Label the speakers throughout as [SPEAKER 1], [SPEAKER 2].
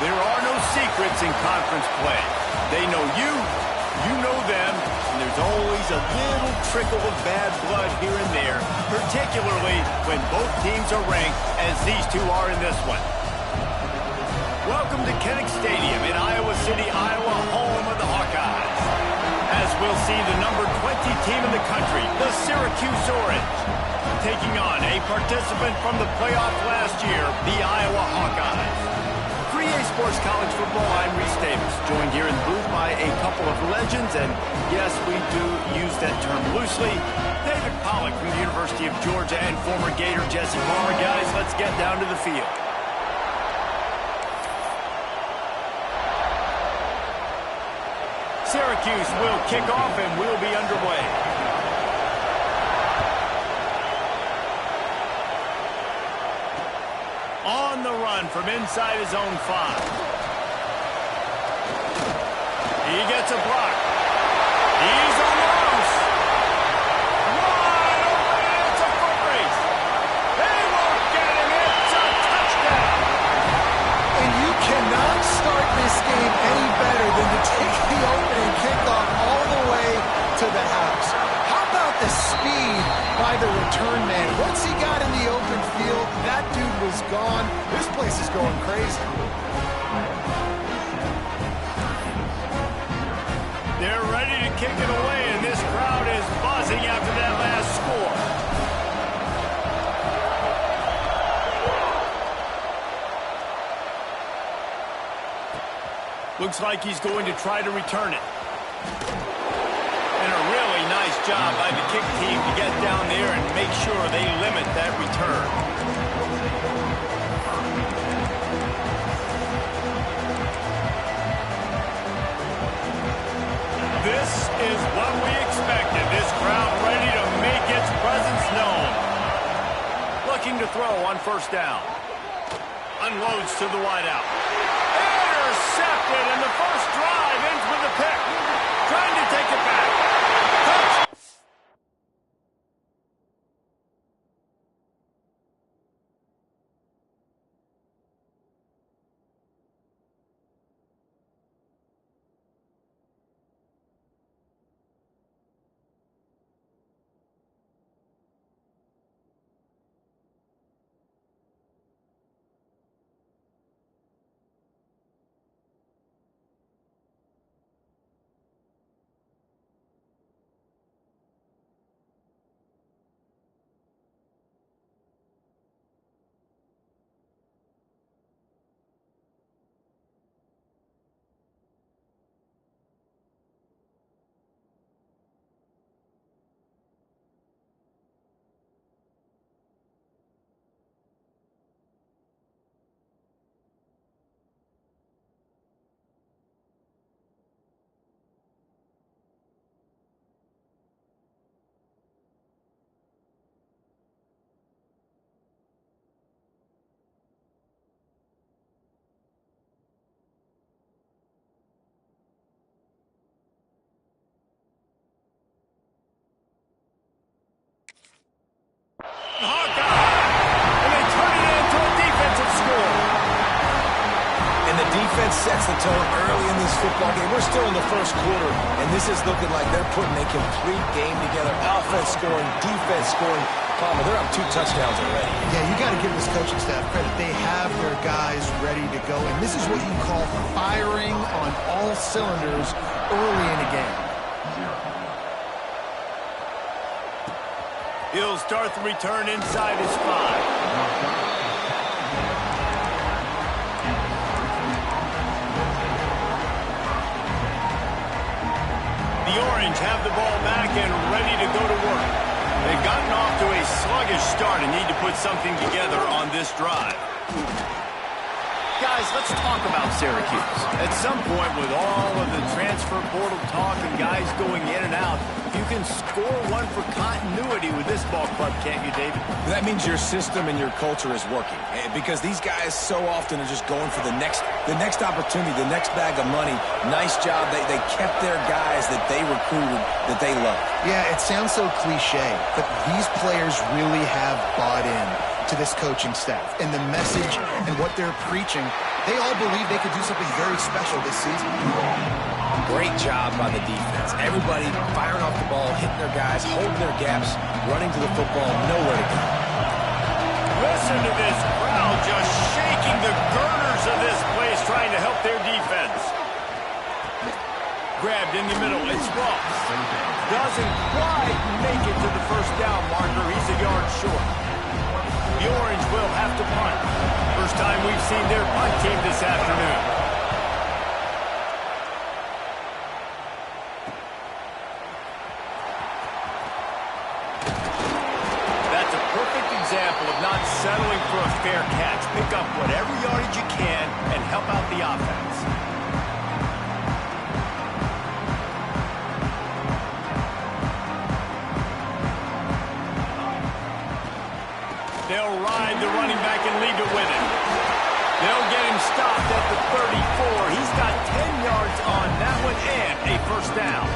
[SPEAKER 1] There are no secrets in conference play. They know you, you know them, and there's always a little trickle of bad blood here and there, particularly when both teams are ranked, as these two are in this one. Welcome to Kinnick Stadium in Iowa City, Iowa, home of the Hawkeyes. As we'll see the number 20 team in the country, the Syracuse Orange, taking on a participant from the playoff last year, the Iowa Hawkeyes. For EA Sports College Football, I'm Reese Davis, joined here in the booth by a couple of legends, and yes, we do use that term loosely. David Pollack from the University of Georgia and former Gator Jesse Palmer. Guys, let's get down to the field. Syracuse will kick off and we'll be underway. On the run from inside his own 5. He gets a block. He's on the loose. Wide open. It's a foot race. They won't get him. It's a touchdown.
[SPEAKER 2] And you cannot start this game any better than to take the opening kickoff all the way to the house. How about the speed by the return man? Once he got in the open field, that dude was gone. This place is going crazy.
[SPEAKER 1] They're ready to kick it away, and this crowd is buzzing after that last score. Looks like he's going to try to return it. And a really nice job by the kick team to get down there and make sure they limit that return. This is what we expected. This crowd ready to make its presence known. Looking to throw on first down. Unloads to the wideout. Intercepted, and the first drive ends with a pick. Trying to take it back. Touch.
[SPEAKER 3] Sets the tone early in this football game. We're still in the first quarter, and this is looking like they're putting a complete game together. Offense scoring, defense scoring. Palmer, they're up 2 touchdowns already.
[SPEAKER 2] Yeah, you got to give this coaching staff credit. They have their guys ready to go, and this is what you call firing on all cylinders early in a game.
[SPEAKER 1] He'll start the return inside his 5. The Orange have the ball back and ready to go to work. They've gotten off to a sluggish start and need to put something together on this drive. Guys, let's talk about Syracuse. At some point, with all of the transfer portal talk and guys going in and out, you can score one for continuity with this ball club, can't you, David?
[SPEAKER 3] That means your system and your culture is working, because these guys so often are just going for the next opportunity, the next bag of money. Nice job. They kept their guys that they recruited, that they love.
[SPEAKER 2] Yeah, it sounds so cliche, but these players really have bought in to this coaching staff, and the message and what they're preaching they all believe they could do something very special this season.
[SPEAKER 3] Great job by the defense. Everybody firing off the ball, hitting their guys, holding their gaps, running to the football, nowhere to go.
[SPEAKER 1] Listen to this crowd just shaking the girders of this place, trying to help their defense. Grabbed in the middle, it's Ross. Doesn't quite make it to the first down marker. He's a yard short. The Orange will have to punt. First time we've seen their punt team this afternoon. That's a perfect example of not settling for a fair catch. Pick up whatever yardage you can and help out the offense. They'll ride the running back and leave it with him. They'll get him stopped at the 34. He's got 10 yards on that one and a first down.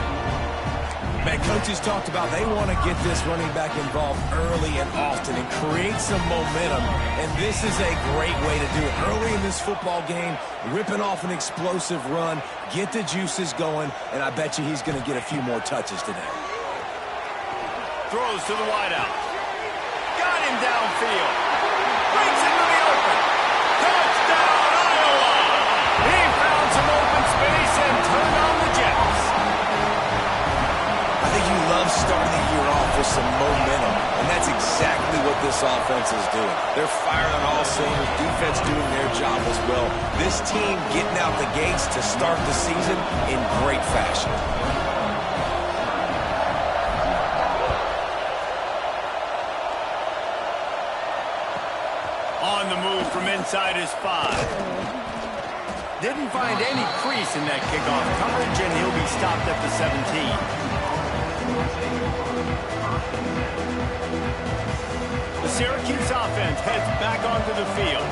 [SPEAKER 3] Man, coaches talked about they want to get this running back involved early and often and create some momentum, and this is a great way to do it. Early in this football game, ripping off an explosive run, get the juices going, and I bet you he's going to get a few more touches today.
[SPEAKER 1] Throws to the wideout. Got him downfield. Breaks into the open. Touchdown, Iowa! He found some open space and turned on the Jets.
[SPEAKER 3] I think you love starting the year off with some momentum, and that's exactly what this offense is doing. They're firing on all cylinders, defense doing their job as well. This team getting out the gates to start the season in great fashion.
[SPEAKER 1] On the move from inside his 5. Didn't find any crease in that kickoff coverage, and he'll be stopped at the 17. The Syracuse offense heads back onto the field.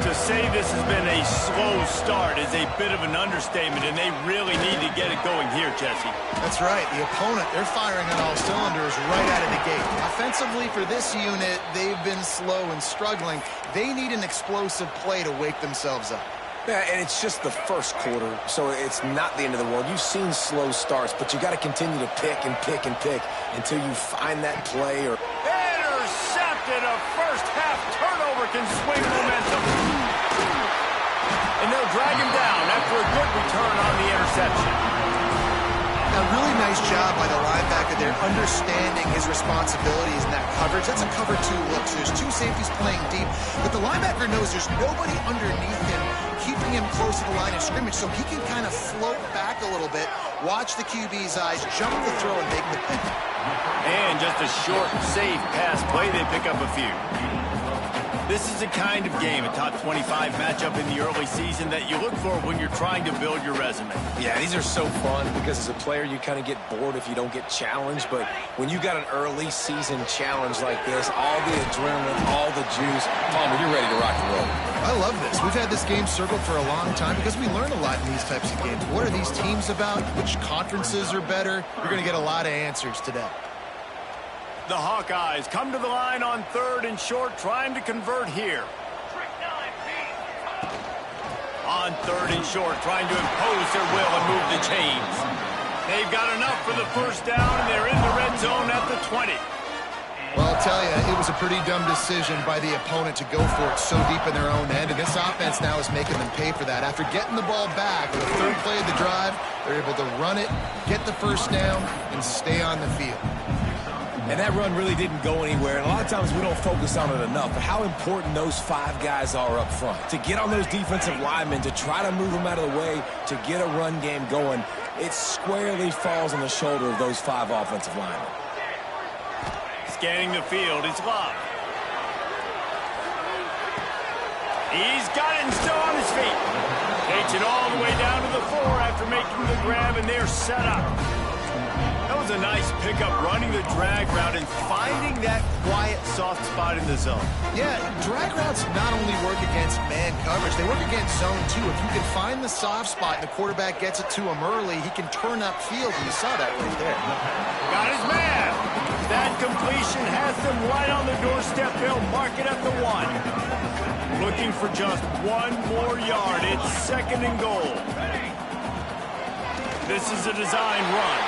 [SPEAKER 1] To say this has been a slow start is a bit of an understatement, and they really need to get it going here, Jesse.
[SPEAKER 2] That's right. The opponent, they're firing on all cylinders right out of the gate. Offensively, for this unit, they've been slow and struggling. They need an explosive play to wake themselves up.
[SPEAKER 3] Yeah, and it's just the first quarter, so it's not the end of the world. You've seen slow starts, but you got to continue to pick and pick and pick until you find that play. Or
[SPEAKER 1] intercepted. A first-half turnover can swing momentum. And they'll drag him down after a good return on the interception.
[SPEAKER 2] A really nice job by the linebacker there, understanding his responsibilities in that coverage. That's a cover 2 look, so there's 2 safeties playing deep, but the linebacker knows there's nobody underneath him, keeping him close to the line of scrimmage, so he can kind of float back a little bit, watch the QB's eyes, jump the throw, and make the pick.
[SPEAKER 1] And just a short, safe pass play, they pick up a few. This is the kind of game, a top 25 matchup in the early season that you look for when you're trying to build your resume.
[SPEAKER 3] yeah, these are so fun because as a player, you kind of get bored if you don't get challenged. But when you got an early season challenge like this, all the adrenaline, all the juice, Palmer, you're ready to rock and roll.
[SPEAKER 2] I love this. We've had this game circled for a long time because we learn a lot in these types of games. What are these teams about? Which conferences are better? You're going to get a lot of answers today.
[SPEAKER 1] The Hawkeyes come to the line on 3rd and short, trying to convert here. On 3rd and short, trying to impose their will and move the chains. They've got enough for the first down, and they're in the red zone at the 20.
[SPEAKER 2] Well, I'll tell you, it was a pretty dumb decision by the opponent to go for it so deep in their own end, and this offense now is making them pay for that. After getting the ball back with the 3rd play of the drive, they're able to run it, get the first down, and stay on the field.
[SPEAKER 3] And that run really didn't go anywhere. And a lot of times we don't focus on it enough. But how important those 5 guys are up front. To get on those defensive linemen, to try to move them out of the way, to get a run game going, it squarely falls on the shoulder of those 5 offensive linemen.
[SPEAKER 1] Scanning the field, it's Love. He's got it and still on his feet. Takes it all the way down to the 4 after making the grab, and they're set up. That was a nice pickup, running the drag route and finding that quiet, soft spot in the zone.
[SPEAKER 2] Yeah, drag routes not only work against man coverage, they work against zone too. If you can find the soft spot and the quarterback gets it to him early, he can turn upfield, and you saw that right there.
[SPEAKER 1] Got his man. That completion has them right on the doorstep. They'll mark it at the 1. Looking for just one more yard. It's 2nd and goal. This is a design run.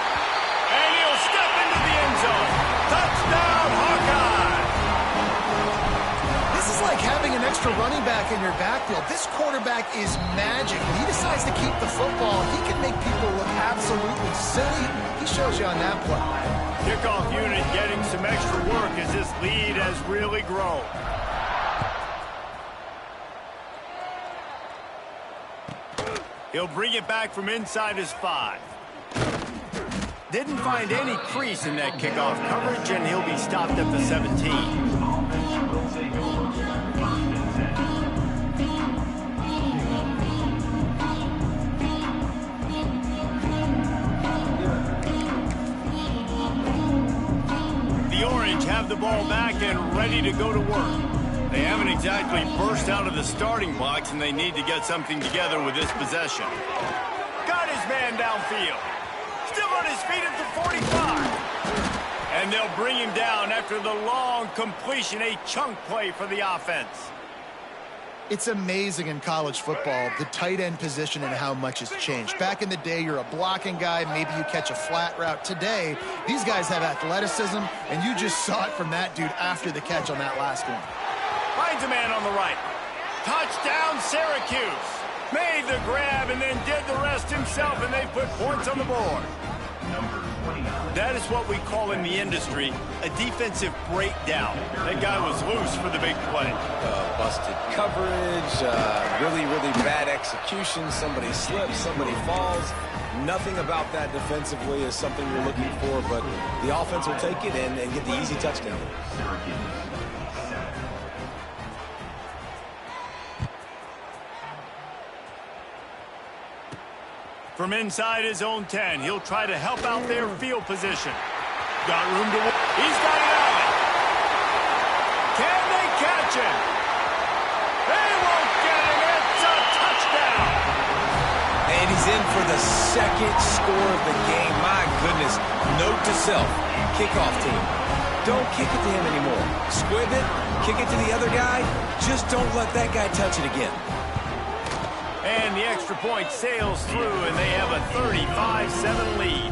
[SPEAKER 1] And he'll step into the end zone. Touchdown, Hawkeye!
[SPEAKER 2] This is like having an extra running back in your backfield. This quarterback is magic. When he decides to keep the football, he can make people look absolutely silly. He shows you on that play.
[SPEAKER 1] Kickoff unit getting some extra work as this lead has really grown. He'll bring it back from inside his 5. Didn't find any crease in that kickoff coverage, and he'll be stopped at the 17. The Orange have the ball back and ready to go to work. They haven't exactly burst out of the starting blocks, and they need to get something together with this possession. Got his man downfield. Still on his feet at the 45. And they'll bring him down after the long completion, a chunk play for the offense.
[SPEAKER 2] It's amazing in college football, the tight end position and how much has changed. Back in the day, you're a blocking guy, maybe you catch a flat route. Today, these guys have athleticism, and you just saw it from that dude after the catch on that last one.
[SPEAKER 1] Finds a man on the right. Touchdown, Syracuse. Made the grab and then did the rest himself, and they put points on the board. That is what we call in the industry a defensive breakdown. That guy was loose for the big play.
[SPEAKER 3] Busted coverage, really bad execution. Somebody slips, somebody falls. Nothing about that defensively is something you're looking for, but the offense will take it and get the easy touchdown.
[SPEAKER 1] From inside his own 10, he'll try to help out their field position. Got room to... He's got it out. Can they catch him? They won't get him. It's a touchdown.
[SPEAKER 3] And he's in for the 2nd score of the game. My goodness. Note to self. Kickoff team. Don't kick it to him anymore. Squib it. Kick it to the other guy. Just don't let that guy touch it again.
[SPEAKER 1] And the extra point sails through, and they have a 35-7 lead.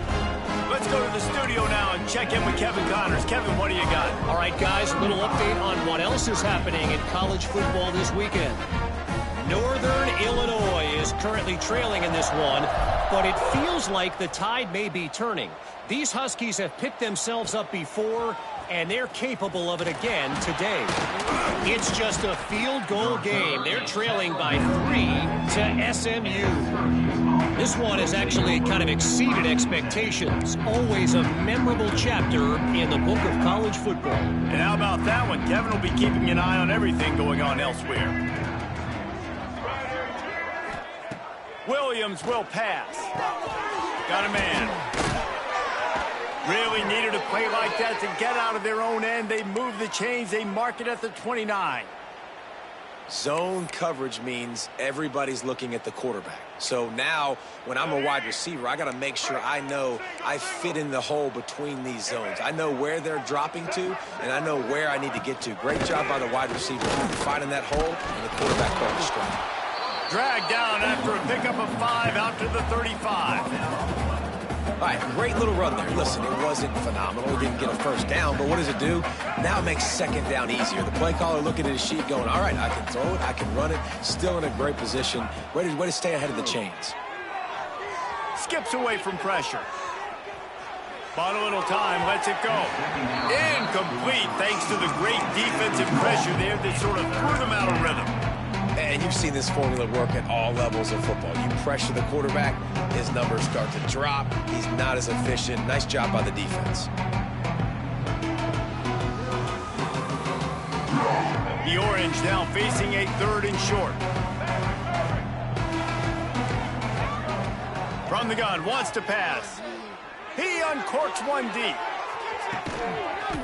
[SPEAKER 1] Let's go to the studio now and check in with Kevin Connors. Kevin, what do you got?
[SPEAKER 4] All right, guys, a little update on what else is happening in college football this weekend. Northern Illinois is currently trailing in this one, but it feels like the tide may be turning. These Huskies have picked themselves up before, and they're capable of it again today. It's just a field goal game. They're trailing by 3 to SMU. This one has actually kind of exceeded expectations. Always a memorable chapter in the book of college football.
[SPEAKER 1] And how about that one? Kevin will be keeping an eye on everything going on elsewhere. Williams will pass. Got a man. Really needed a play like that to get out of their own end. They move the chains. They mark it at the 29.
[SPEAKER 3] Zone coverage means everybody's looking at the quarterback. So now, when I'm a wide receiver, I got to make sure I know I fit in the hole between these zones. I know where they're dropping to, and I know where I need to get to. Great job by the wide receiver finding that hole, and the quarterback caught the strike.
[SPEAKER 1] Dragged down after a pickup of 5 out to the 35.
[SPEAKER 3] All right, great little run there. Listen, it wasn't phenomenal. He didn't get a first down, but what does it do? Now it makes 2nd down easier. The play caller looking at his sheet going, all right, I can throw it, I can run it. Still in a great position. Way to stay ahead of the chains.
[SPEAKER 1] Skips away from pressure. Bought a little time, lets it go. Incomplete thanks to the great defensive pressure there that sort of threw them out of rhythm.
[SPEAKER 3] And you've seen this formula work at all levels of football. You pressure the quarterback, his numbers start to drop. He's not as efficient. Nice job by the defense.
[SPEAKER 1] The Orange now facing a 3rd and short. From the gun, wants to pass. He uncorks one deep.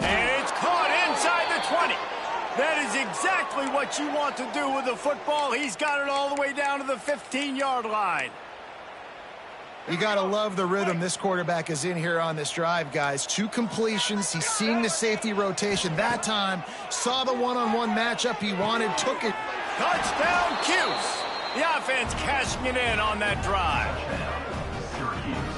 [SPEAKER 1] And it's caught inside the 20. That is exactly what you want to do with the football. He's got it all the way down to the 15-yard line.
[SPEAKER 2] You got to love the rhythm this quarterback is in here on this drive, guys. 2 completions. He's seeing the safety rotation that time. Saw the one-on-one matchup he wanted, took it.
[SPEAKER 1] Touchdown, Cuse. The offense cashing it in on that drive.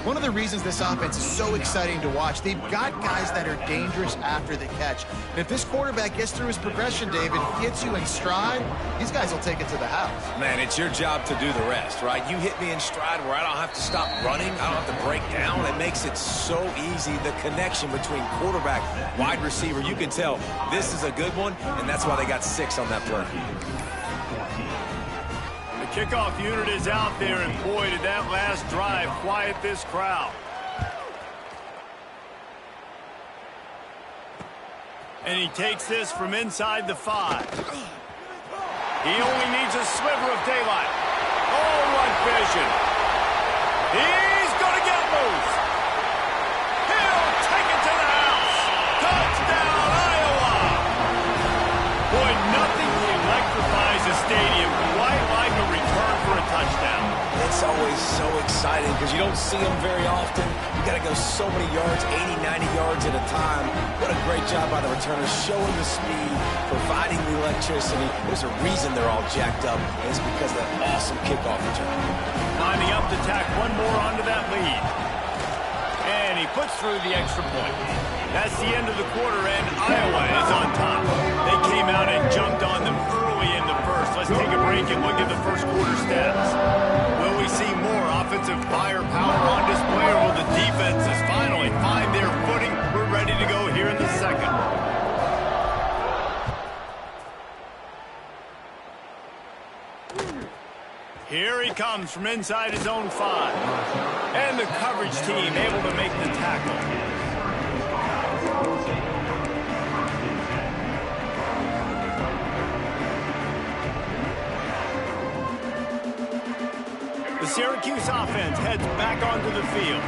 [SPEAKER 2] One of the reasons this offense is so exciting to watch, they've got guys that are dangerous after the catch. And if this quarterback gets through his progression, David, hits you in stride, these guys will take it to the house.
[SPEAKER 3] Man, it's your job to do the rest, right? You hit me in stride where I don't have to stop running. I don't have to break down. It makes it so easy. The connection between quarterback, wide receiver, you can tell this is a good one, and that's why they got 6 on that play.
[SPEAKER 1] Kickoff unit is out there, and boy, did that last drive quiet this crowd. And he takes this from inside the 5. He only needs a sliver of daylight. Oh, what vision. He's going to get loose. He'll take it to the house. Touchdown, Iowa. Boy, nothing electrifies a stadium quite like a return for a touchdown.
[SPEAKER 3] It's always so exciting because you don't see them very often. You got to go so many yards, 80, 90 yards at a time. What a great job by the returners, showing the speed, providing the electricity. There's a reason they're all jacked up, and it's because of that awesome kickoff return.
[SPEAKER 1] Lining up to tack one more onto that lead. And he puts through the extra point. That's the end of the quarter, and Iowa is on top. They came out and jumped on them early in the first. Let's take a break and look at the first quarter stats. Will we see more offensive firepower on display, or will the defenses finally find their footing? We're ready to go here in the second. Here he comes from inside his own 5. And the coverage team able to make the tackle. The Syracuse offense heads back onto the field.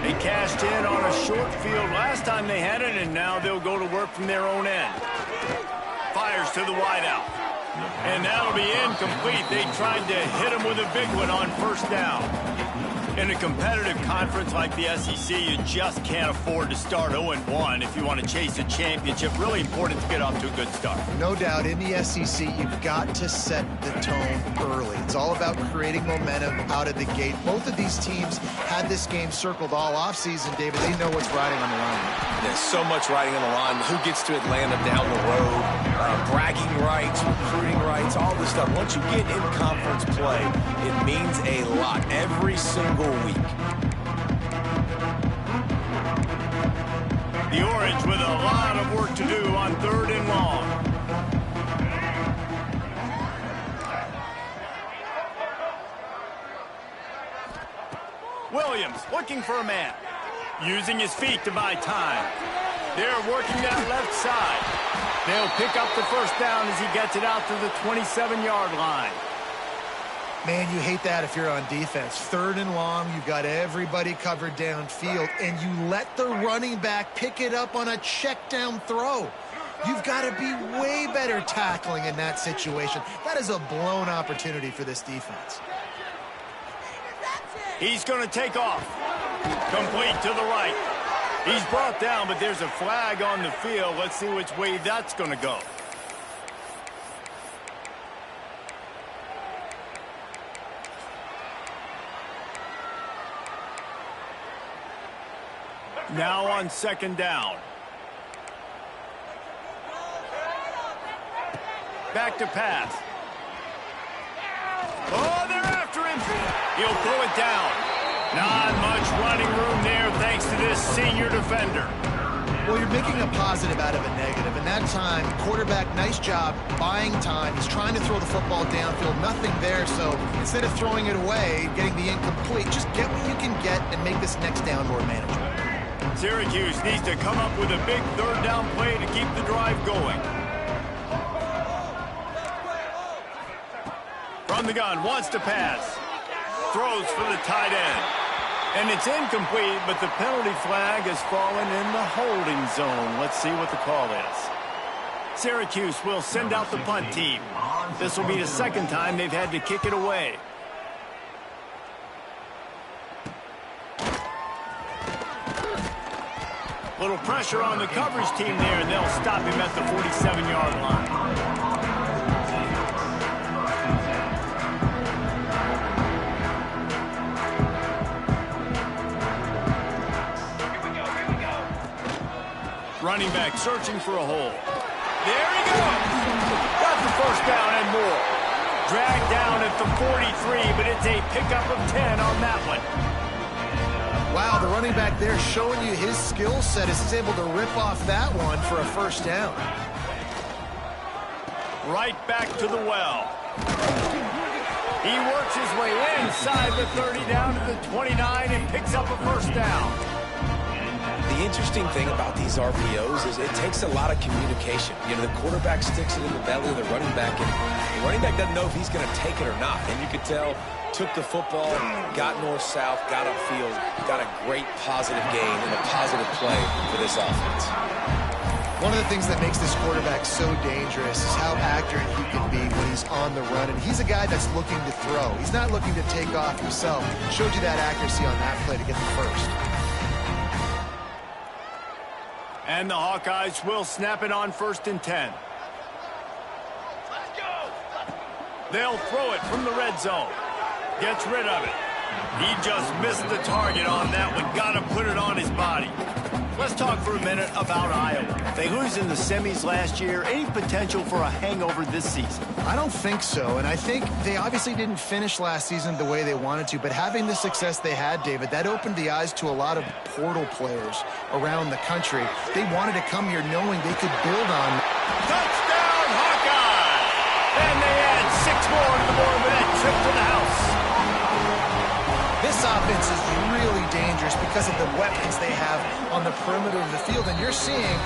[SPEAKER 1] They cashed in on a short field last time they had it, and now they'll go to work from their own end. Fires to the wideout. And that'll be incomplete. They tried to hit him with a big one on first down. In a competitive conference like the SEC, you just can't afford to start 0-1 if you want to chase a championship. Really important to get off to a good start.
[SPEAKER 2] No doubt, in the SEC, you've got to set the tone early. It's all about creating momentum out of the gate. Both of these teams had this game circled all offseason, David. They know what's riding on the line.
[SPEAKER 3] There's so much riding on the line. Who gets to Atlanta down the road? Bragging rights, recruiting rights, all this stuff. Once you get in conference play, it means a lot every single week.
[SPEAKER 1] The Orange with a lot of work to do on 3rd and long. Williams looking for a man. Using his feet to buy time. They're working that left side. They'll pick up the first down as he gets it out to the 27-yard line.
[SPEAKER 2] Man, you hate that if you're on defense. 3rd and long, you've got everybody covered downfield, and you let the running back pick it up on a check down throw. You've got to be way better tackling in that situation. That is a blown opportunity for this defense.
[SPEAKER 1] He's going to take off. Complete to the right. He's brought down, but there's a flag on the field. Let's see which way that's going to go. Now on 2nd down. Back to pass. Oh, they're after him. He'll throw it down. Not much running room there thanks to this senior defender.
[SPEAKER 2] Well, you're making a positive out of a negative. And that time, quarterback, nice job buying time. He's trying to throw the football downfield. Nothing there. So instead of throwing it away, getting the incomplete, just get what you can get and make this next down more manageable.
[SPEAKER 1] Syracuse needs to come up with a big 3rd down play to keep the drive going. From the gun, wants to pass. Throws for the tight end. And it's incomplete, but the penalty flag has fallen in the holding zone. Let's see what the call is. Syracuse will send out the punt team. This will be the 2nd time they've had to kick it away. Little pressure on the coverage team there, and they'll stop him at the 47-yard line. running back searching for a hole. There he goes. Got the first down and more. Dragged down at the 43, but it's a pickup of 10 on that one.
[SPEAKER 2] Wow, the running back there showing you his skill set as he's able to rip off that one for a first down.
[SPEAKER 1] Right back to the well. He works his way inside the 30 down to the 29 and picks up a first down.
[SPEAKER 3] The interesting thing about these RPOs is it takes a lot of communication. You know, the quarterback sticks it in the belly of the running back, and the running back doesn't know if he's going to take it or not. And you could tell, took the football, got north-south, got upfield, got a great positive gain and a positive play for this offense.
[SPEAKER 2] One of the things that makes this quarterback so dangerous is how accurate he can be when he's on the run. And he's a guy that's looking to throw. He's not looking to take off himself. Showed you that accuracy on that play to get the first.
[SPEAKER 1] And the Hawkeyes will snap it on 1st and 10. They'll throw it from the red zone. Gets rid of it. He just missed the target on that one. Got to put it on his body. Let's talk for a minute about Iowa. They lose in the semis last year. Any potential for a hangover this season?
[SPEAKER 2] I don't think so, and I think they obviously didn't finish last season the way they wanted to, but having the success they had, David, that opened the eyes to a lot of portal players around the country. They wanted to come here knowing they could build on.
[SPEAKER 1] Touchdown, Hawkeye! And they add 6 more to the board with that trip to the house.
[SPEAKER 2] This offense is really dangerous because of the weapons they have on the perimeter of the field. And you're seeing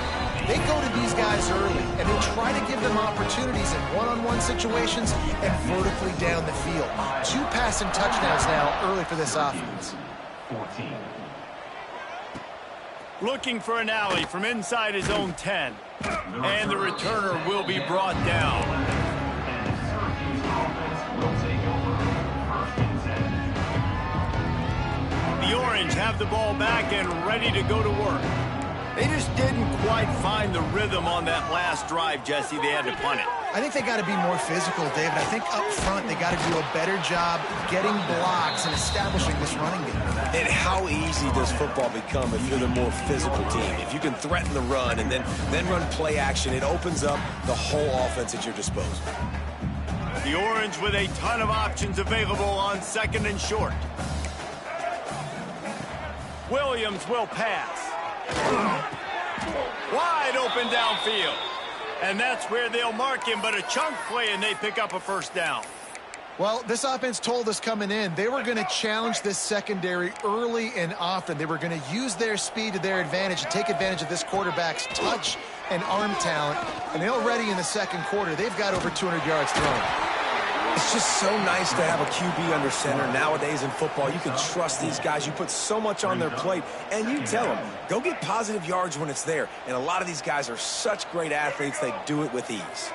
[SPEAKER 2] they go to these guys early, and they try to give them opportunities in one-on-one situations and vertically down the field. 2 passing touchdowns now early for this offense.
[SPEAKER 5] 14.
[SPEAKER 1] Looking for an alley from inside his own 10. And the returner will be brought down. The Orange have the ball back and ready to go to work. They just didn't quite find the rhythm on that last drive, Jesse. They had to punt it.
[SPEAKER 2] I think they got to be more physical, David. I think up front they got to do a better job getting blocks and establishing this running game.
[SPEAKER 3] And how easy does football become if you're the more physical team? If you can threaten the run and then run play action, it opens up the whole offense at your disposal.
[SPEAKER 1] The Orange with a ton of options available on 2nd and short. Williams will pass. Wide open downfield. And that's where they'll mark him, but a chunk play, and they pick up a first down.
[SPEAKER 2] Well, this offense told us coming in they were going to challenge this secondary early and often. They were going to use their speed to their advantage and take advantage of this quarterback's touch and arm talent. And already in the 2nd quarter, they've got over 200 yards thrown.
[SPEAKER 3] It's just so nice to have a QB under center. Nowadays in football, you can trust these guys. You put so much on their plate, and you tell them, go get positive yards when it's there. And a lot of these guys are such great athletes, they do it with ease.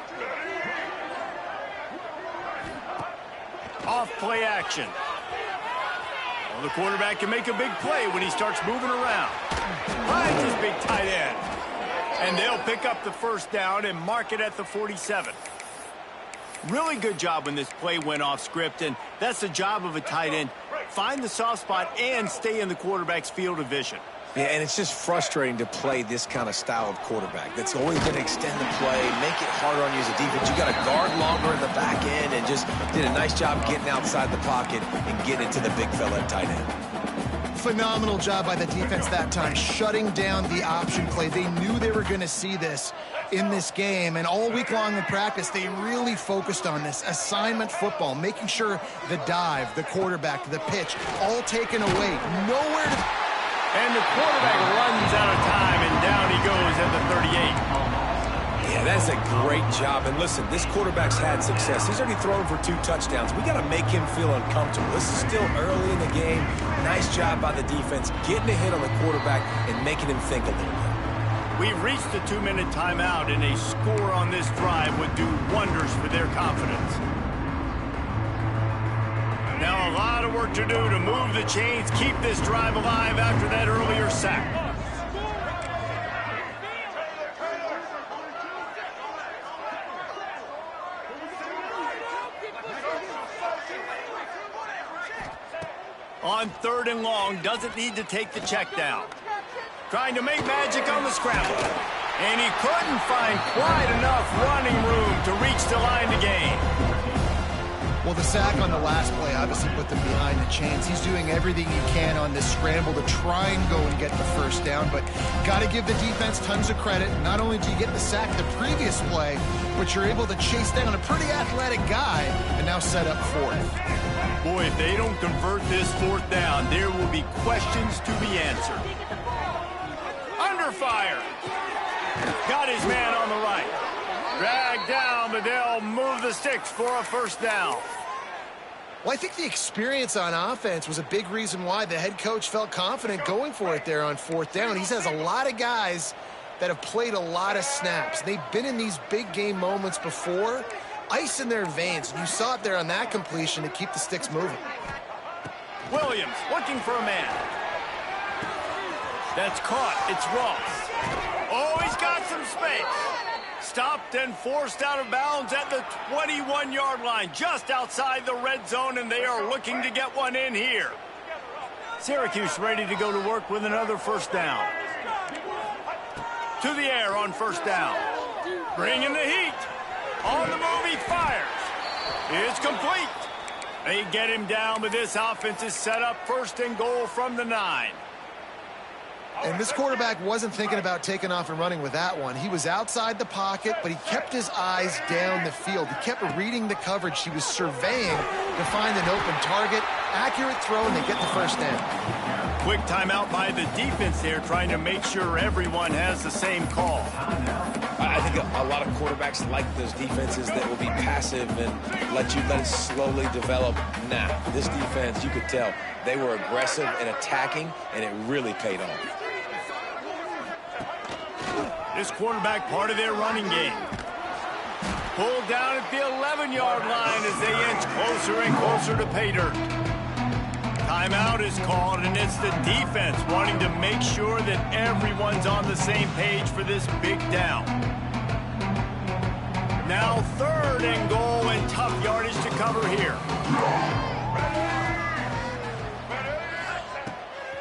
[SPEAKER 1] Off play action. Well, the quarterback can make a big play when he starts moving around. Finds his big tight end. And they'll pick up the first down and mark it at the 47. Really good job when this play went off script, and that's the job of a tight end. Find the soft spot and stay in the quarterback's field of vision.
[SPEAKER 3] Yeah, and it's just frustrating to play this kind of style of quarterback. That's always going to extend the play, make it harder on you as a defense. You got to guard longer in the back end, and just did a nice job getting outside the pocket and getting into the big fella at tight end.
[SPEAKER 2] Phenomenal job by the defense that time, shutting down the option play. They knew they were going to see this in this game, and all week long in practice, they really focused on this assignment football, making sure the dive, the quarterback, the pitch, all taken away. Nowhere to...
[SPEAKER 1] And the quarterback runs out of time, and down he goes at the 38.
[SPEAKER 3] Yeah, that's a great job. And listen, this quarterback's had success. He's already thrown for 2 touchdowns. We got to make him feel uncomfortable. This is still early in the game. Nice job by the defense, getting a hit on the quarterback and making him think a little bit.
[SPEAKER 1] We've reached the 2-minute timeout, and a score on this drive would do wonders for their confidence. Now a lot of work to do to move the chains, keep this drive alive after that earlier sack. On 3rd and long, doesn't need to take the check down. Trying to make magic on the scramble. And he couldn't find quite enough running room to reach the line to gain.
[SPEAKER 2] Well, the sack on the last play obviously put them behind the chains. He's doing everything he can on this scramble to try and go and get the first down, but got to give the defense tons of credit. Not only do you get the sack the previous play, but you're able to chase down a pretty athletic guy and now set up fourth.
[SPEAKER 1] Boy, if they don't convert this fourth down, there will be questions to be answered. Under fire. Got his man on the right. Dragged down, but they'll move the sticks for a first down.
[SPEAKER 2] Well, I think the experience on offense was a big reason why the head coach felt confident going for it there on fourth down. He has a lot of guys that have played a lot of snaps. They've been in these big game moments before. Ice in their veins. And you saw it there on that completion to keep the sticks moving.
[SPEAKER 1] Williams looking for a man. That's caught. It's Ross. Oh, he's got some space. Stopped and forced out of bounds at the 21-yard line, just outside the red zone, and they are looking to get one in here. Syracuse ready to go to work with another first down. To the air on first down. Bringing the heat. On the move, he fires. It's complete. They get him down, but this offense is set up first and goal from the 9.
[SPEAKER 2] And this quarterback wasn't thinking about taking off and running with that one. He was outside the pocket, but he kept his eyes down the field. He kept reading the coverage. He was surveying to find an open target. Accurate throw, and they get the first down.
[SPEAKER 1] Quick timeout by the defense there, trying to make sure everyone has the same call.
[SPEAKER 3] I think a lot of quarterbacks like those defenses that will be passive and let it slowly develop. Nah, this defense, you could tell, they were aggressive and attacking, and it really paid off.
[SPEAKER 1] This quarterback part of their running game. Pulled down at the 11-yard line as they inch closer and closer to pay dirt. Timeout is called, and it's the defense wanting to make sure that everyone's on the same page for this big down. Now 3rd and goal and tough yardage to cover here.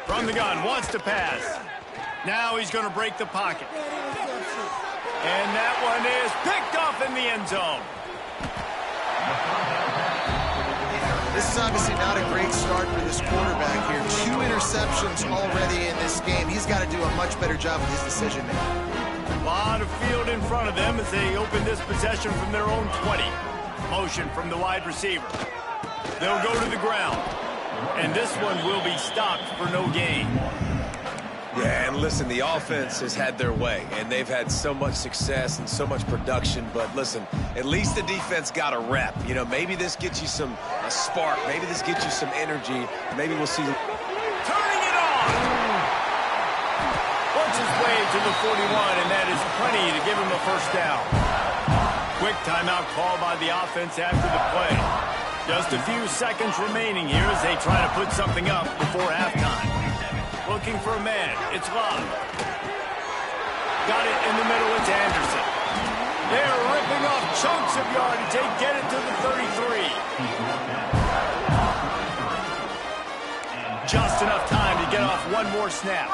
[SPEAKER 1] From the gun, wants to pass. Now he's going to break the pocket. And that one is picked off in the end zone.
[SPEAKER 2] This is obviously not a great start for this quarterback here. 2 interceptions already in this game. He's got to do a much better job with his decision making.
[SPEAKER 1] A lot of field in front of them as they open this possession from their own 20. Motion from the wide receiver. They'll go to the ground. And this one will be stopped for no gain.
[SPEAKER 3] Yeah, and listen, the offense has had their way, and they've had so much success and so much production. But listen, at least the defense got a rep. You know, maybe this gets you a spark. Maybe this gets you some energy. Maybe we'll see.
[SPEAKER 1] Turning it on! Works his way to the 41, and that is plenty to give him a first down. Quick timeout call by the offense after the play. Just a few seconds remaining here as they try to put something up before halftime. Looking for a man. It's Love. Got it in the middle. It's Anderson. They're ripping off chunks of yardage. They get it to the 33. Just enough time to get off one more snap.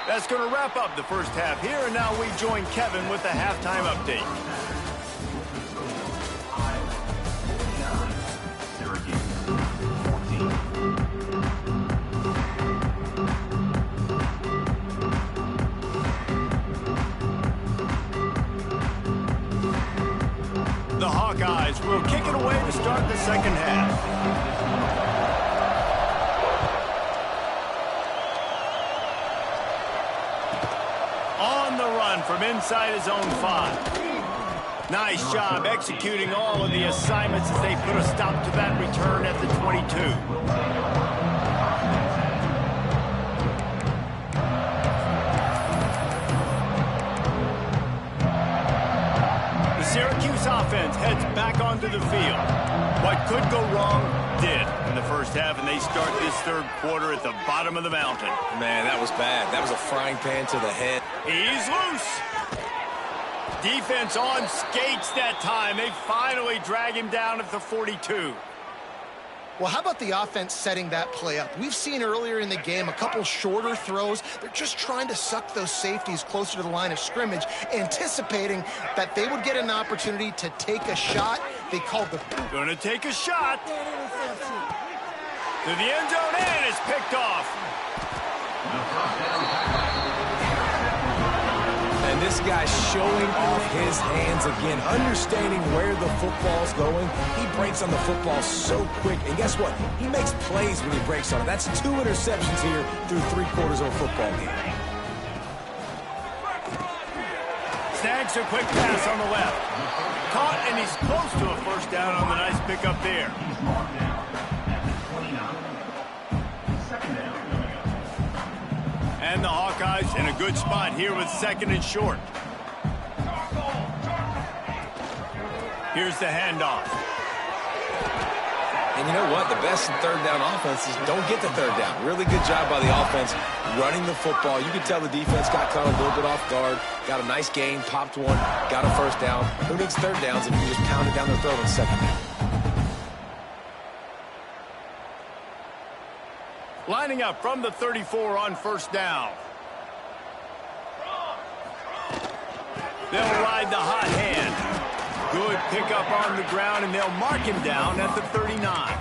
[SPEAKER 1] That's going to wrap up the first half here, and now we join Kevin with the halftime update. The Hawkeyes will kick it away to start the second half. From inside his own 5. Nice job executing all of the assignments as they put a stop to that return at the 22. The Syracuse offense heads back onto the field. What could go wrong did in the first half, and they start this third quarter at the bottom of the mountain.
[SPEAKER 3] Man, that was bad. That was a frying pan to the head.
[SPEAKER 1] He's loose. defense on skates that time. They finally drag him down at the 42.
[SPEAKER 2] Well, how about the offense setting that play up? We've seen earlier in the game a couple shorter throws. They're just trying to suck those safeties closer to the line of scrimmage, anticipating that they would get an opportunity to take a shot. They called the...
[SPEAKER 1] Gonna take a shot. To the end zone, and it's picked off.
[SPEAKER 3] And this guy's showing off his hands again, understanding where the football's going. He breaks on the football so quick. And guess what? He makes plays when he breaks on it. That's 2 interceptions here through 3/4 of a football game.
[SPEAKER 1] Snags a quick pass on the left. Caught, and he's close to a first down on the nice pickup there. And the Hawkeyes in a good spot here with 2nd and short. Here's the handoff.
[SPEAKER 3] And you know what? The best in 3rd down offenses don't get the 3rd down. Really good job by the offense running the football. You can tell the defense got caught a little bit off guard. Got a nice gain, popped one, got a first down. Who needs 3rd downs if you just pound it down their throat on 2nd down?
[SPEAKER 1] Lining up from the 34 on 1st down. They'll ride the hot hand. Good pickup on the ground, and they'll mark him down at the 39.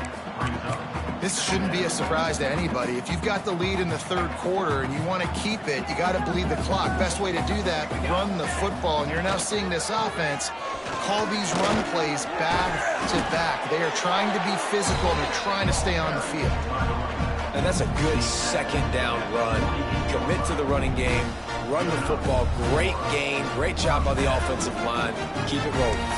[SPEAKER 2] This shouldn't be a surprise to anybody. If you've got the lead in the 3rd quarter and you want to keep it, you got to bleed the clock. Best way to do that, run the football. And you're now seeing this offense call these run plays back to back. They are trying to be physical, and they're trying to stay on the field.
[SPEAKER 3] And that's a good 2nd down run. Commit to the running game. Run the football. Great gain. Great job by the offensive line. Keep it rolling.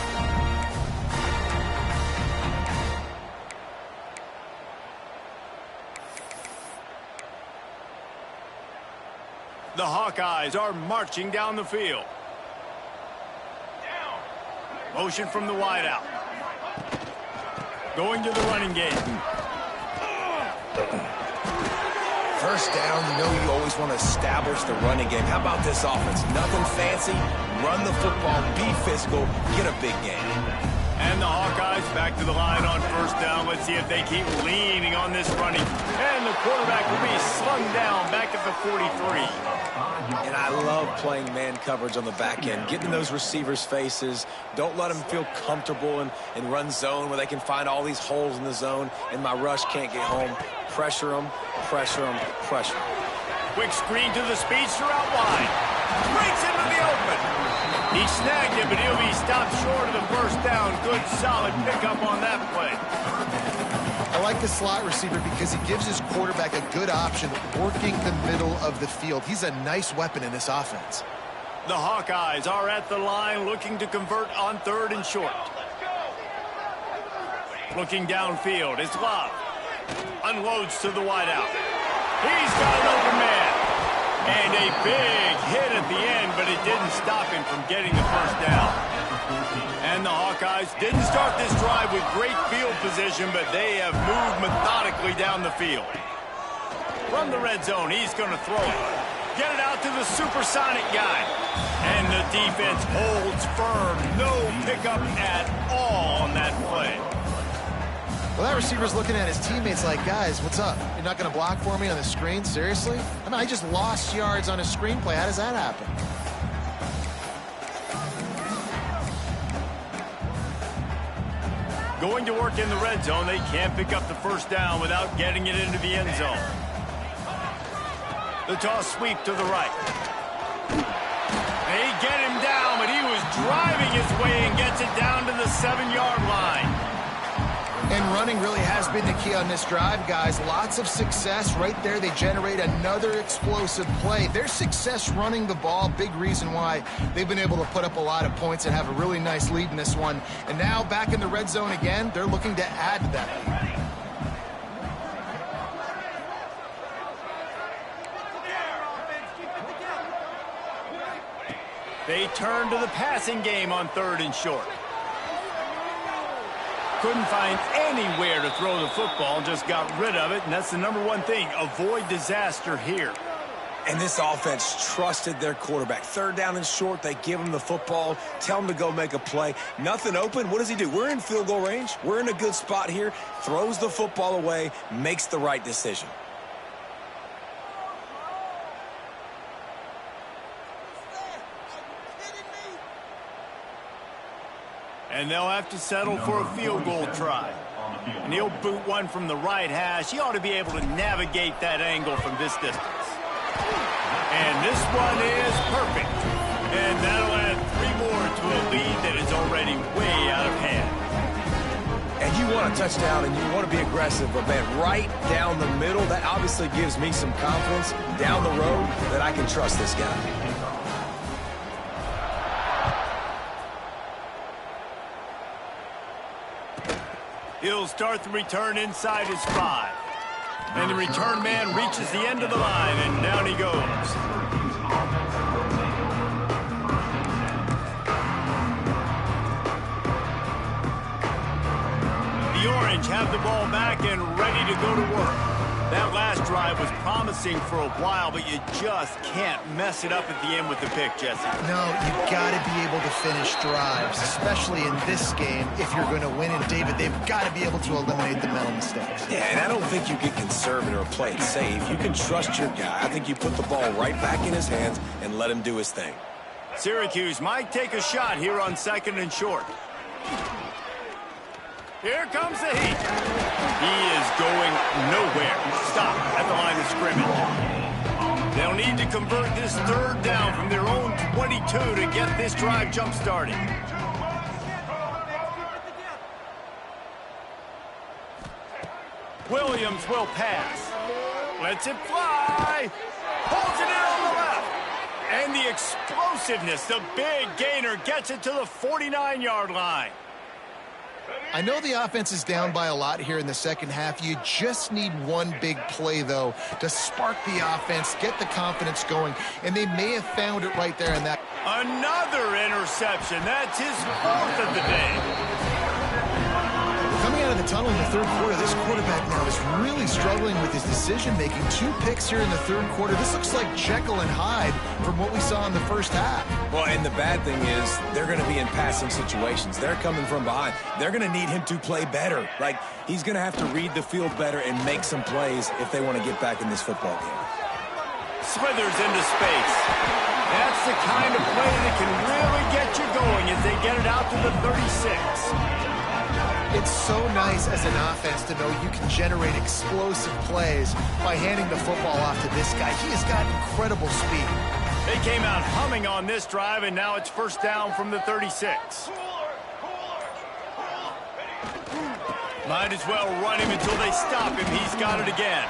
[SPEAKER 1] The Hawkeyes are marching down the field. Motion from the wideout. Going to the running game.
[SPEAKER 3] First down, you know you always want to establish the running game. How about this offense? Nothing fancy. Run the football, be physical, get a big gain.
[SPEAKER 1] And the Hawkeyes back to the line on 1st down. Let's see if they keep leaning on this running. And the quarterback will be slung down back at the 43.
[SPEAKER 3] And I love playing man coverage on the back end, getting in those receivers' faces. Don't let them feel comfortable in run zone where they can find all these holes in the zone and my rush can't get home. Pressure them, pressure them, pressure them.
[SPEAKER 1] Quick screen to the speedster out wide. Breaks into the open. He snagged it, but he'll be stopped short of the 1st down. Good, solid pickup on that play.
[SPEAKER 2] I like the slot receiver because he gives his quarterback a good option working the middle of the field. He's a nice weapon in this offense.
[SPEAKER 1] The Hawkeyes are at the line looking to convert on 3rd and short. Looking downfield, it's Love. Unloads to the wideout. He's got an open man. And a big hit at the end, but it didn't stop him from getting the 1st down. And the Hawkeyes didn't start this drive with great field position, but they have moved methodically down the field. From the red zone, he's going to throw it. Get it out to the supersonic guy. And the defense holds firm. No pickup at all on that play.
[SPEAKER 2] Well, that receiver's looking at his teammates like, guys, what's up? You're not going to block for me on the screen? Seriously? I mean, I just lost yards on a screenplay. How does that happen?
[SPEAKER 1] Going to work in the red zone. They can't pick up the 1st down without getting it into the end zone. The toss sweep to the right. They get him down, but he was driving his way and gets it down to the 7-yard line.
[SPEAKER 2] And running really has been the key on this drive, guys. Lots of success right there. They generate another explosive play. Their success running the ball, big reason why they've been able to put up a lot of points and have a really nice lead in this one. And now back in the red zone again, they're looking to add to that lead.
[SPEAKER 1] They turn to the passing game on 3rd and short. Couldn't find anywhere to throw the football, just got rid of it, and that's the #1 thing. Avoid disaster here.
[SPEAKER 3] And this offense trusted their quarterback. Third down and short, they give him the football, tell him to go make a play. Nothing open, what does he do? We're in field goal range. We're in a good spot here. Throws the football away, makes the right decision.
[SPEAKER 1] And they'll have to settle for a field goal try. And he'll boot one from the right hash. He ought to be able to navigate that angle from this distance. And this one is perfect. And that'll add 3 more to a lead that is already way out of hand.
[SPEAKER 3] And you want a touchdown and you want to be aggressive, but man, right down the middle, that obviously gives me some confidence down the road that I can trust this guy.
[SPEAKER 1] He'll start the return inside his 5. And the return man reaches the end of the line, and down he goes. The Orange have the ball back and ready to go to work. That last drive was promising for a while, but you just can't mess it up at the end with the pick, Jesse.
[SPEAKER 2] No, you've got to be able to finish drives, especially in this game if you're going to win. And, David, they've got to be able to eliminate the mental mistakes.
[SPEAKER 3] Yeah, and I don't think you get conservative or play it safe. You can trust your guy. I think you put the ball right back in his hands and let him do his thing.
[SPEAKER 1] Syracuse might take a shot here on 2nd and short. Here comes the heat. He is going nowhere. Stop at the line of scrimmage. They'll need to convert this 3rd down from their own 22 to get this drive jump-started. Williams will pass. Lets it fly. Pulls it in on the left. And the explosiveness, the big gainer, gets it to the 49-yard line.
[SPEAKER 2] I know the offense is down by a lot here in the second half. You just need one big play, though, to spark the offense, get the confidence going, and they may have found it right there in that.
[SPEAKER 1] Another interception. That's his 4th of the day.
[SPEAKER 2] Coming out of the tunnel in the 3rd quarter, this quarterback now is really struggling with his decision-making. 2 picks here in the 3rd quarter. This looks like Jekyll and Hyde from what we saw in the first half.
[SPEAKER 3] Well, and the bad thing is they're going to be in passing situations. They're coming from behind. They're going to need him to play better. Like, he's going to have to read the field better and make some plays if they want to get back in this football game.
[SPEAKER 1] Slithers into space. That's the kind of play that can really get you going as they get it out to the 36.
[SPEAKER 2] It's so nice as an offense to know you can generate explosive plays by handing the football off to this guy. He has got incredible speed.
[SPEAKER 1] They came out humming on this drive, and now it's 1st down from the 36. Might as well run him until they stop him. He's got it again.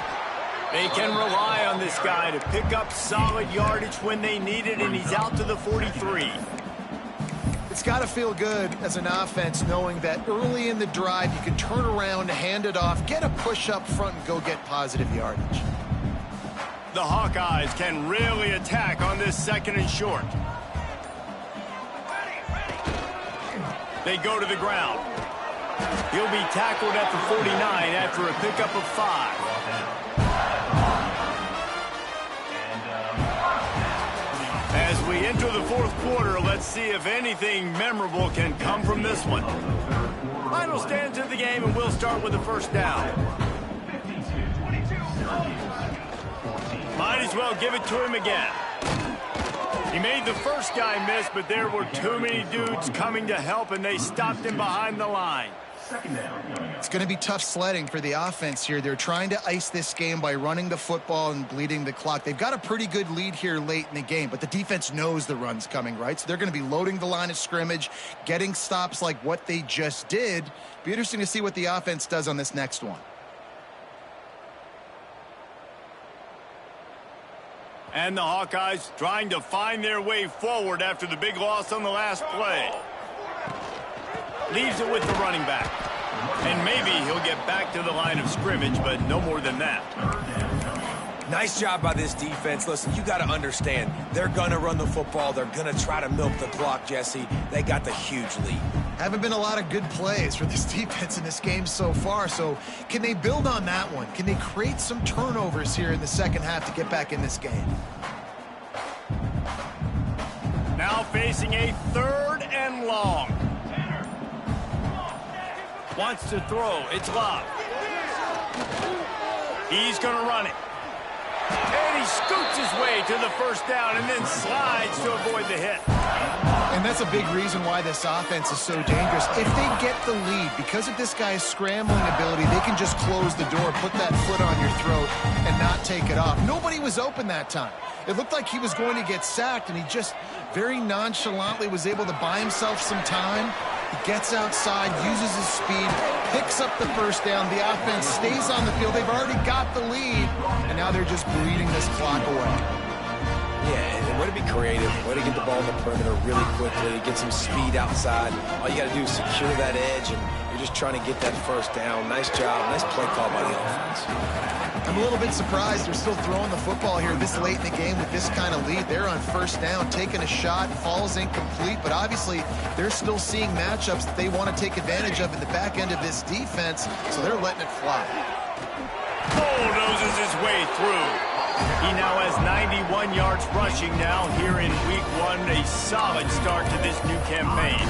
[SPEAKER 1] They can rely on this guy to pick up solid yardage when they need it, and he's out to the 43.
[SPEAKER 2] It's got to feel good as an offense knowing that early in the drive you can turn around, hand it off, get a push up front, and go get positive yardage.
[SPEAKER 1] The Hawkeyes can really attack on this 2nd and short. They go to the ground. He'll be tackled at the 49 after a pickup of 5. As we enter the 4th quarter, let's see if anything memorable can come from this one. Final stands of the game, and we'll start with the 1st down. Might as well give it to him again. He made the first guy miss, but there were too many dudes coming to help, and they stopped him behind the line.
[SPEAKER 2] It's going to be tough sledding for the offense here. They're trying to ice this game by running the football and bleeding the clock. They've got a pretty good lead here late in the game, but the defense knows the run's coming, right? So they're going to be loading the line of scrimmage, getting stops like what they just did. Be interesting to see what the offense does on this next one.
[SPEAKER 1] And the Hawkeyes trying to find their way forward after the big loss on the last play. Leaves it with the running back. And maybe he'll get back to the line of scrimmage, but no more than that.
[SPEAKER 3] Nice job by this defense. Listen, you got to understand, they're going to run the football. They're going to try to milk the clock, Jesse. They got the huge lead.
[SPEAKER 2] Haven't been a lot of good plays for this defense in this game so far, so can they build on that one? Can they create some turnovers here in the second half to get back in this game?
[SPEAKER 1] Now facing a 3rd and long. Wants to throw. It's Love. He's going to run it. And he scoots his way to the first down and then slides to avoid the hit.
[SPEAKER 2] And that's a big reason why this offense is so dangerous. If they get the lead, because of this guy's scrambling ability, they can just close the door, put that foot on your throat, and not take it off. Nobody was open that time. It looked like he was going to get sacked, and he just very nonchalantly was able to buy himself some time. He gets outside, uses his speed, picks up the first down. The offense stays on the field. They've already got the lead, and now they're just bleeding this clock away.
[SPEAKER 3] Yeah, and way to be creative, way to get the ball in the perimeter really quickly, get some speed outside. All you got to do is secure that edge, and you're just trying to get that first down. Nice job, nice play call by the offense.
[SPEAKER 2] I'm a little bit surprised they're still throwing the football here this late in the game with this kind of lead. They're on first down, taking a shot, falls incomplete, but obviously they're still seeing matchups that they want to take advantage of in the back end of this defense, so they're letting it fly.
[SPEAKER 1] Bulldozes his way through. He now has 91 yards rushing now here in week 1. A solid start to this new campaign.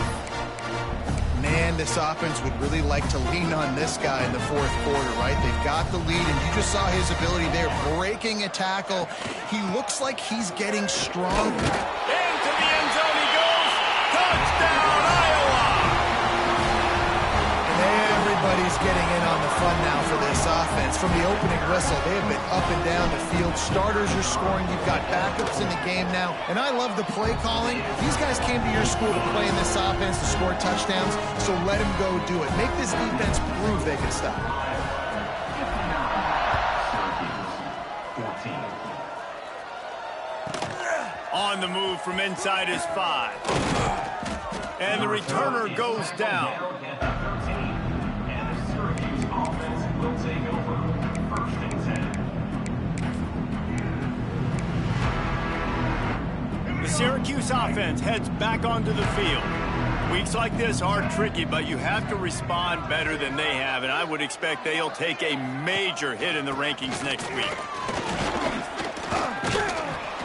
[SPEAKER 2] Man, this offense would really like to lean on this guy in the fourth quarter, right? They've got the lead, and you just saw his ability there, breaking a tackle. He looks like he's getting stronger.
[SPEAKER 1] Into the end zone he goes. Touchdown, Iowa!
[SPEAKER 2] Everybody's getting in on the fun now for this offense. From the opening whistle, they have been up and down the field. Starters are scoring. You've got backups in the game now. And I love the play calling. These guys came to your school to play in this offense to score touchdowns, so let them go do it. Make this defense prove they can stop.
[SPEAKER 1] On the move from inside his 5. And the returner goes down. The Syracuse offense heads back onto the field. Weeks like this are tricky, but you have to respond better than they have, and I would expect they'll take a major hit in the rankings next week.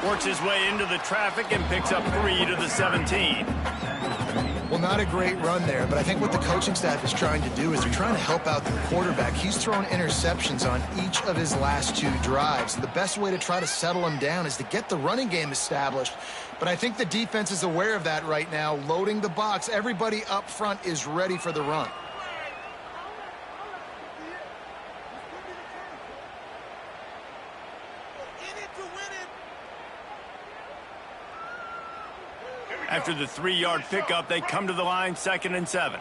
[SPEAKER 1] Works his way into the traffic and picks up 3 to the 17.
[SPEAKER 2] Well, not a great run there, but I think what the coaching staff is trying to do is they're trying to help out the quarterback. He's thrown interceptions on each of his last 2 drives. The best way to try to settle him down is to get the running game established. But I think the defense is aware of that right now, loading the box. Everybody up front is ready for the run.
[SPEAKER 1] After the 3-yard pickup, they come to the line, 2nd and 7.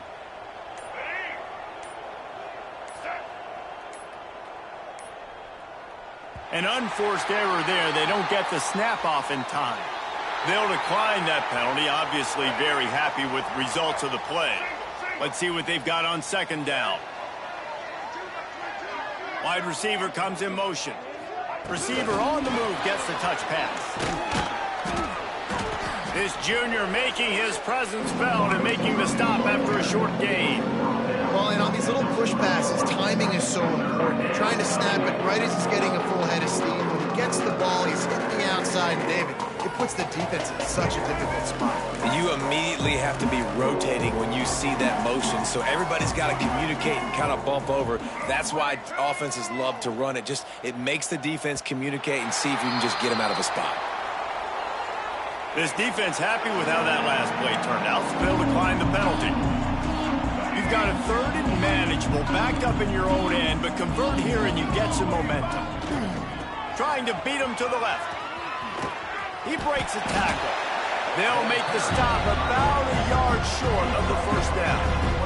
[SPEAKER 1] An unforced error there. They don't get the snap off in time. They'll decline that penalty, obviously very happy with results of the play. Let's see what they've got on 2nd down. Wide receiver comes in motion. Receiver on the move gets the touch pass. This junior making his presence felt and making the stop after a short gain.
[SPEAKER 2] Well, and on these little push passes, timing is so important. You're trying to snap it right as he's getting a full head of steam. When he gets the ball, he's hitting the outside, and David, it puts the defense in such a difficult spot.
[SPEAKER 3] You immediately have to be rotating when you see that motion, so everybody's got to communicate and kind of bump over. That's why offenses love to run it. It makes the defense communicate and see if you can just get him out of a spot.
[SPEAKER 1] This defense happy with how that last play turned out, so they'll decline the penalty. You've got a 3rd and manageable, backed up in your own end, but convert here and you get some momentum. Trying to beat him to the left. He breaks a tackle. They'll make the stop about a yard short of the first down.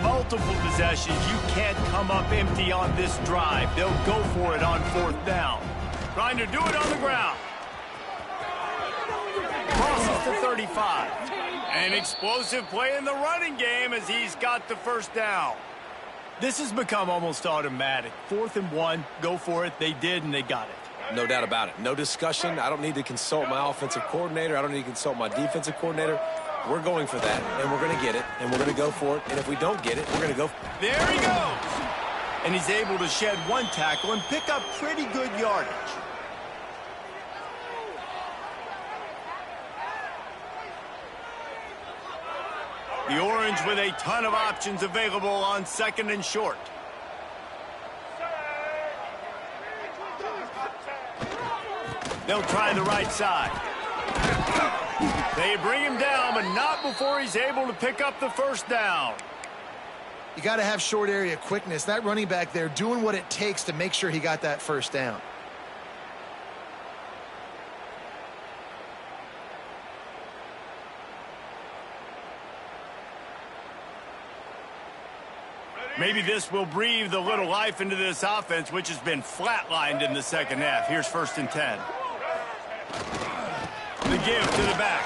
[SPEAKER 1] Multiple possessions. You can't come up empty on this drive. They'll go for it on 4th down. Trying to do it on the ground. at the 35. An explosive play in the running game as he's got the first down.
[SPEAKER 5] This has become almost automatic. 4th and 1, go for it. They did, and they got it.
[SPEAKER 3] No doubt about it. No discussion. I don't need to consult my offensive coordinator. I don't need to consult my defensive coordinator. We're going for that, and we're going to get it, and we're going to go for it. And if we don't get it, we're going to go.
[SPEAKER 1] There he goes. And he's able to shed one tackle and pick up pretty good yardage. The Orange with a ton of options available on 2nd and short. They'll try the right side. They bring him down, but not before he's able to pick up the first down.
[SPEAKER 2] You got to have short area quickness. That running back there doing what it takes to make sure he got that first down.
[SPEAKER 1] Maybe this will breathe a little life into this offense, which has been flatlined in the second half. Here's 1st and 10. The give to the back.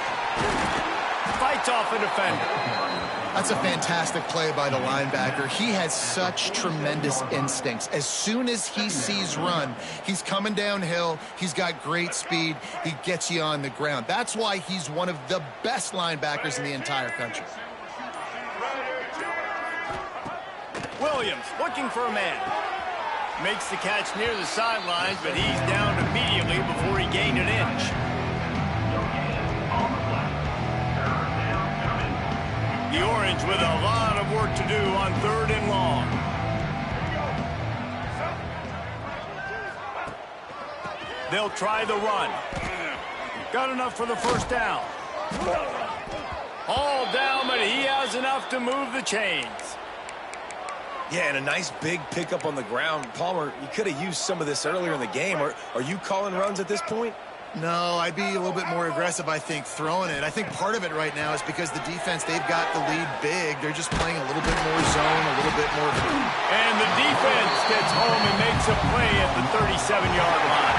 [SPEAKER 1] Fights off a defender.
[SPEAKER 2] That's a fantastic play by the linebacker. He has such tremendous instincts. As soon as he sees run, he's coming downhill. He's got great speed. He gets you on the ground. That's why he's one of the best linebackers in the entire country.
[SPEAKER 1] Williams looking for a man. Makes the catch near the sidelines, but he's down immediately before he gained an inch. The Orange with a lot of work to do on 3rd and long. They'll try the run. Got enough for the first down. All down, but he has enough to move the chains.
[SPEAKER 3] Yeah, and a nice big pickup on the ground. Palmer, you could have used some of this earlier in the game. Are you calling runs at this point?
[SPEAKER 2] No, I'd be a little bit more aggressive, I think, throwing it. I think part of it right now is because the defense, they've got the lead big. They're just playing a little bit more zone, a little bit more.
[SPEAKER 1] And the defense gets home and makes a play at the 37-yard line.